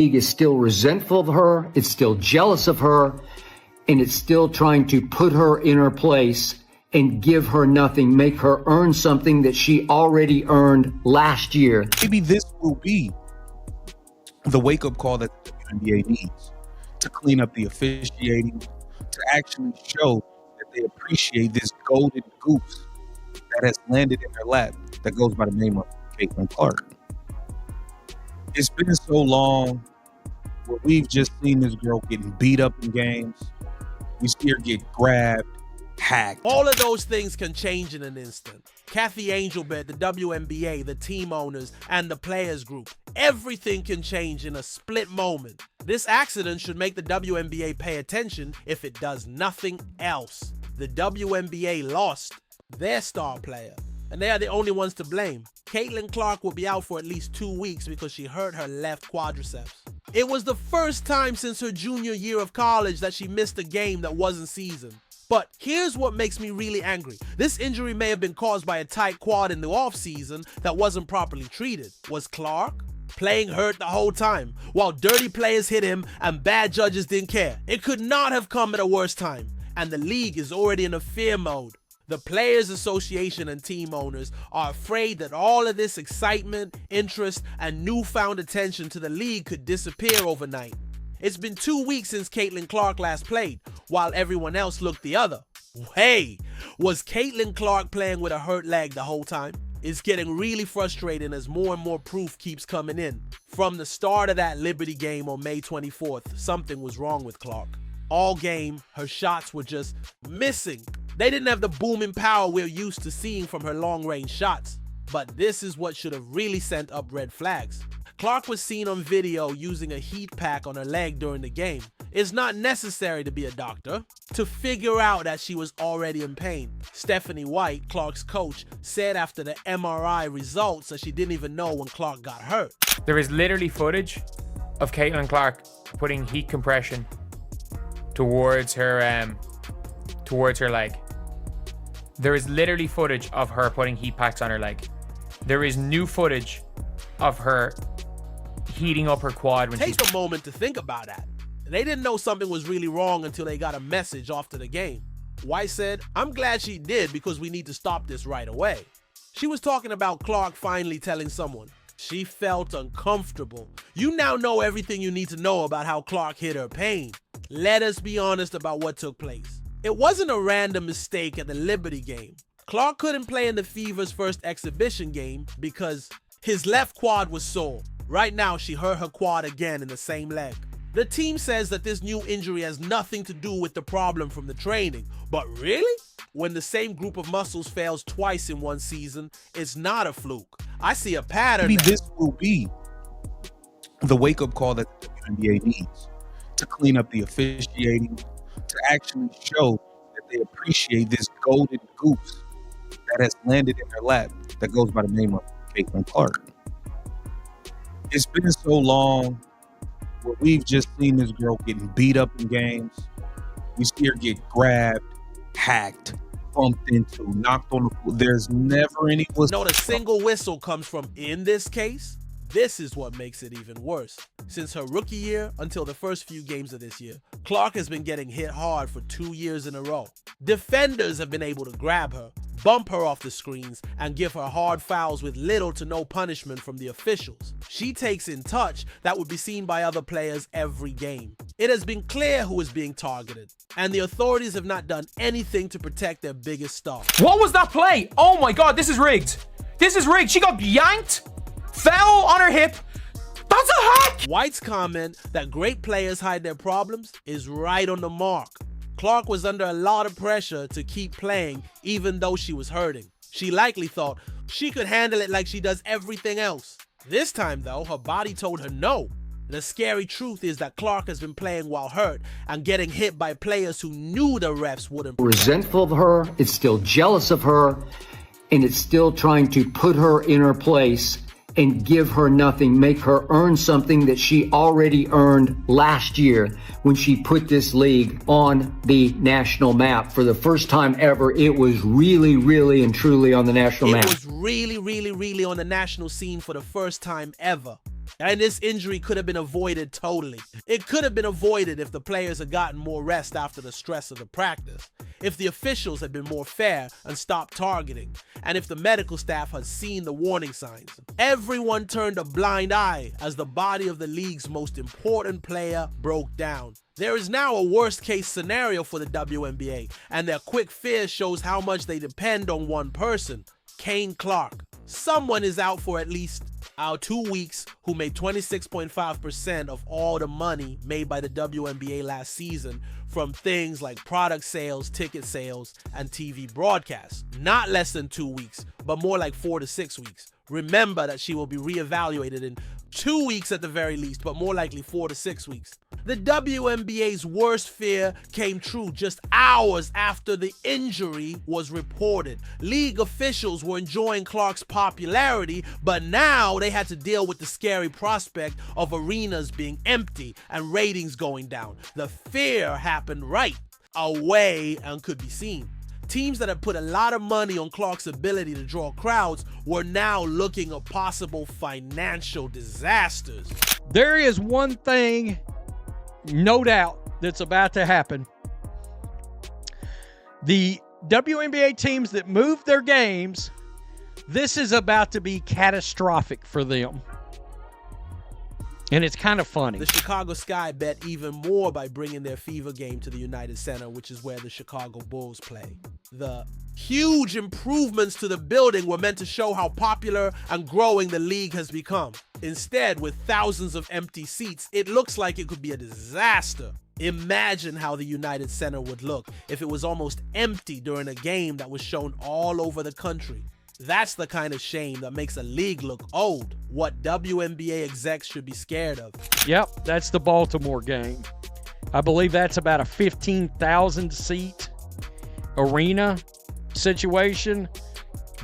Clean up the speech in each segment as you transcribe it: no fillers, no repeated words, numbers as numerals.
league is still resentful of her, it's still jealous of her, and it's still trying to put her in her place and give her nothing, make her earn something that she already earned last year. Maybe this will be the wake-up call that the WNBA needs to clean up the officiating, to actually show that they appreciate this golden goose that has landed in their lap that goes by the name of Caitlin Clark. It's been so long where we've just seen this girl getting beat up in games. We see her get grabbed, hacked. All of those things can change in an instant. Kathy Angelbert, the WNBA, the team owners, and the players group. Everything can change in a split moment. This accident should make the WNBA pay attention if it does nothing else. The WNBA lost their star player, and they are the only ones to blame. Caitlin Clark will be out for at least 2 weeks because she hurt her left quadriceps. It was the first time since her junior year of college that she missed a game that wasn't seasoned. But here's what makes me really angry. This injury may have been caused by a tight quad in the offseason that wasn't properly treated. Was Clark playing hurt the whole time while dirty players hit him and bad judges didn't care? It could not have come at a worse time, and the league is already in a fear mode. The Players Association and team owners are afraid that all of this excitement, interest, and newfound attention to the league could disappear overnight. It's been 2 weeks since Caitlin Clark last played, while everyone else looked the other. Hey, was Caitlin Clark playing with a hurt leg the whole time? It's getting really frustrating as more and more proof keeps coming in. From the start of that Liberty game on May 24th, something was wrong with Clark. All game, her shots were just missing. They didn't have the booming power we're used to seeing from her long-range shots. But this is what should have really sent up red flags. Clark was seen on video using a heat pack on her leg during the game. It's not necessary to be a doctor to figure out that she was already in pain. Stephanie White, Clark's coach, said after the MRI results that she didn't even know when Clark got hurt. There is literally footage of Caitlin Clark putting heat compression towards her leg. There is literally footage of her putting heat packs on her leg. There is new footage of her heating up her quad when she's... Take a moment to think about that. They didn't know something was really wrong until they got a message after the game. White said, "I'm glad she did because we need to stop this right away." She was talking about Clark finally telling someone. She felt uncomfortable. You now know everything you need to know about how Clark hid her pain. Let us be honest about what took place. It wasn't a random mistake at the Liberty game. Clark couldn't play in the Fever's first exhibition game because his left quad was sore. Right now, she hurt her quad again in the same leg. The team says that this new injury has nothing to do with the problem from the training. But really? When the same group of muscles fails twice in one season, it's not a fluke. I see a pattern. Maybe this will be the wake-up call that the WNBA needs to clean up the officiating, to actually show that they appreciate this golden goose that has landed in their lap that goes by the name of Caitlin Clark. It's been so long where we've just seen this girl getting beat up in games. We see her get grabbed, hacked, bumped into, knocked on the floor. There's never any whistle. Not a single whistle comes from in this case. This is what makes it even worse. Since her rookie year until the first few games of this year, Clark has been getting hit hard for 2 years in a row. Defenders have been able to grab her, bump her off the screens, and give her hard fouls with little to no punishment from the officials. She takes in touch that would be seen by other players every game. It has been clear who is being targeted, and the authorities have not done anything to protect their biggest star. What was that play? Oh my God, this is rigged. This is rigged. She got yanked, fell on her hip. That's a hack! White's comment that great players hide their problems is right on the mark. Clark was under a lot of pressure to keep playing even though she was hurting. She likely thought she could handle it like she does everything else. This time though, her body told her no. The scary truth is that Clark has been playing while hurt and getting hit by players who knew the refs wouldn't protect. Resentful of her, it's still jealous of her, and it's still trying to put her in her place and give her nothing, make her earn something that she already earned last year when she put this league on the national map. For the first time ever, it was really, really and truly on the national map. It was really, really, really on the national scene for the first time ever. And this injury could have been avoided totally. It could have been avoided if the players had gotten more rest after the stress of the practice, if the officials had been more fair and stopped targeting, and if the medical staff had seen the warning signs. Everyone turned a blind eye as the body of the league's most important player broke down. There is now a worst-case scenario for the WNBA, and their quick fix shows how much they depend on one person, Kane Clark. Someone is out for at least 2 weeks who made 26.5% of all the money made by the WNBA last season from things like product sales, ticket sales, and TV broadcasts. Not less than 2 weeks, but more like 4 to 6 weeks. Remember that she will be reevaluated in 2 weeks at the very least, but more likely 4 to 6 weeks. The WNBA's worst fear came true just hours after the injury was reported. League officials were enjoying Clark's popularity, but now they had to deal with the scary prospect of arenas being empty and ratings going down. The fear happened right away and could be seen. Teams that had put a lot of money on Clark's ability to draw crowds were now looking at possible financial disasters. There is one thing, no doubt, that's about to happen. The WNBA teams that moved their games, this is about to be catastrophic for them. And it's kind of funny. The Chicago Sky bet even more by bringing their Fever game to the United Center, which is where the Chicago Bulls play. The huge improvements to the building were meant to show how popular and growing the league has become. Instead, with thousands of empty seats, it looks like it could be a disaster. Imagine how the United Center would look if it was almost empty during a game that was shown all over the country. That's the kind of shame that makes a league look old. What WNBA execs should be scared of. Yep, that's the Baltimore game. I believe that's about a 15,000 seat arena situation.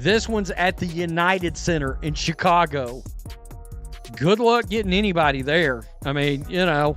This one's at the United Center in Chicago. Good luck getting anybody there. I mean, you know.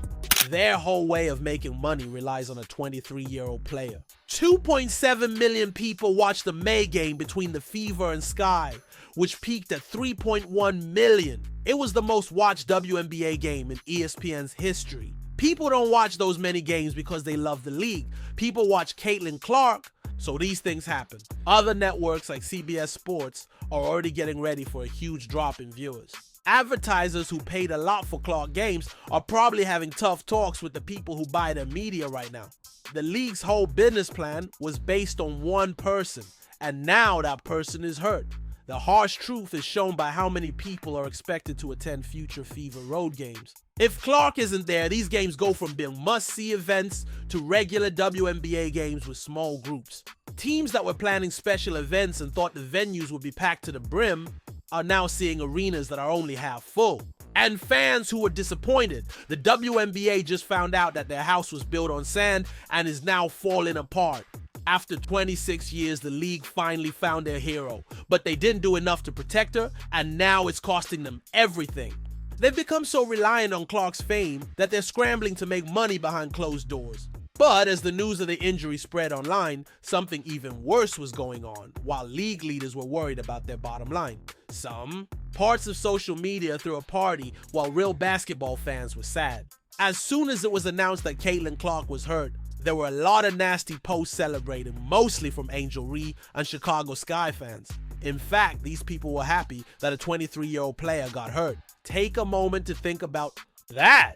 Their whole way of making money relies on a 23-year-old player. 2.7 million people watched the May game between the Fever and Sky, which peaked at 3.1 million. It was the most watched WNBA game in ESPN's history. People don't watch those many games because they love the league. People watch Caitlin Clark, so these things happen. Other networks like CBS Sports are already getting ready for a huge drop in viewers. Advertisers who paid a lot for Clark games are probably having tough talks with the people who buy their media right now. The league's whole business plan was based on one person, and now that person is hurt. The harsh truth is shown by how many people are expected to attend future Fever road games. If Clark isn't there, these games go from being must-see events to regular WNBA games with small groups. Teams that were planning special events and thought the venues would be packed to the brim are now seeing arenas that are only half full. And fans who were disappointed. The WNBA just found out that their house was built on sand and is now falling apart. After 26 years, the league finally found their hero, but they didn't do enough to protect her, and now it's costing them everything. They've become so reliant on Clark's fame that they're scrambling to make money behind closed doors. But as the news of the injury spread online, something even worse was going on, while league leaders were worried about their bottom line. Some parts of social media threw a party while real basketball fans were sad. As soon as it was announced that Caitlin Clark was hurt, there were a lot of nasty posts celebrating, mostly from Angel Reed and Chicago Sky fans. In fact, these people were happy that a 23-year-old player got hurt. Take a moment to think about that.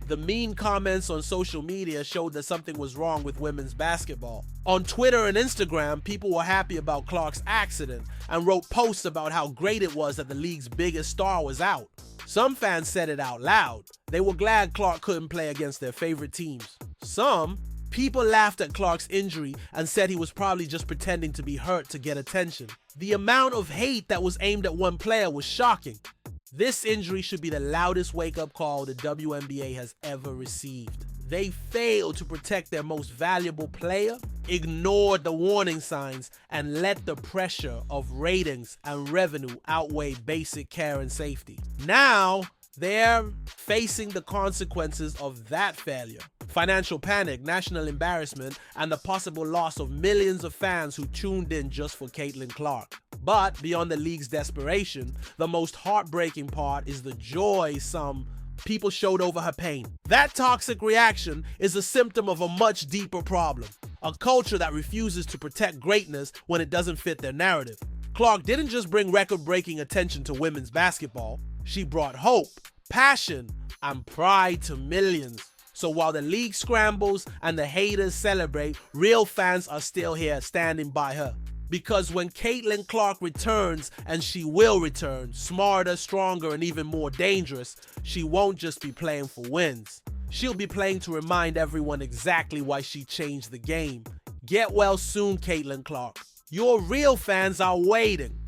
The mean comments on social media showed that something was wrong with women's basketball. On Twitter and Instagram, people were happy about Clark's accident and wrote posts about how great it was that the league's biggest star was out. Some fans said it out loud. They were glad Clark couldn't play against their favorite teams. Some people laughed at Clark's injury and said he was probably just pretending to be hurt to get attention. The amount of hate that was aimed at one player was shocking. This injury should be the loudest wake-up call the WNBA has ever received. They failed to protect their most valuable player, ignored the warning signs, and let the pressure of ratings and revenue outweigh basic care and safety. Now, they're facing the consequences of that failure. Financial panic, national embarrassment, and the possible loss of millions of fans who tuned in just for Caitlin Clark. But beyond the league's desperation, the most heartbreaking part is the joy some people showed over her pain. That toxic reaction is a symptom of a much deeper problem, a culture that refuses to protect greatness when it doesn't fit their narrative. Clark didn't just bring record-breaking attention to women's basketball, she brought hope, passion, and pride to millions. So while the league scrambles and the haters celebrate, real fans are still here standing by her. Because when Caitlin Clark returns, and she will return, smarter, stronger, and even more dangerous, she won't just be playing for wins. She'll be playing to remind everyone exactly why she changed the game. Get well soon, Caitlin Clark. Your real fans are waiting.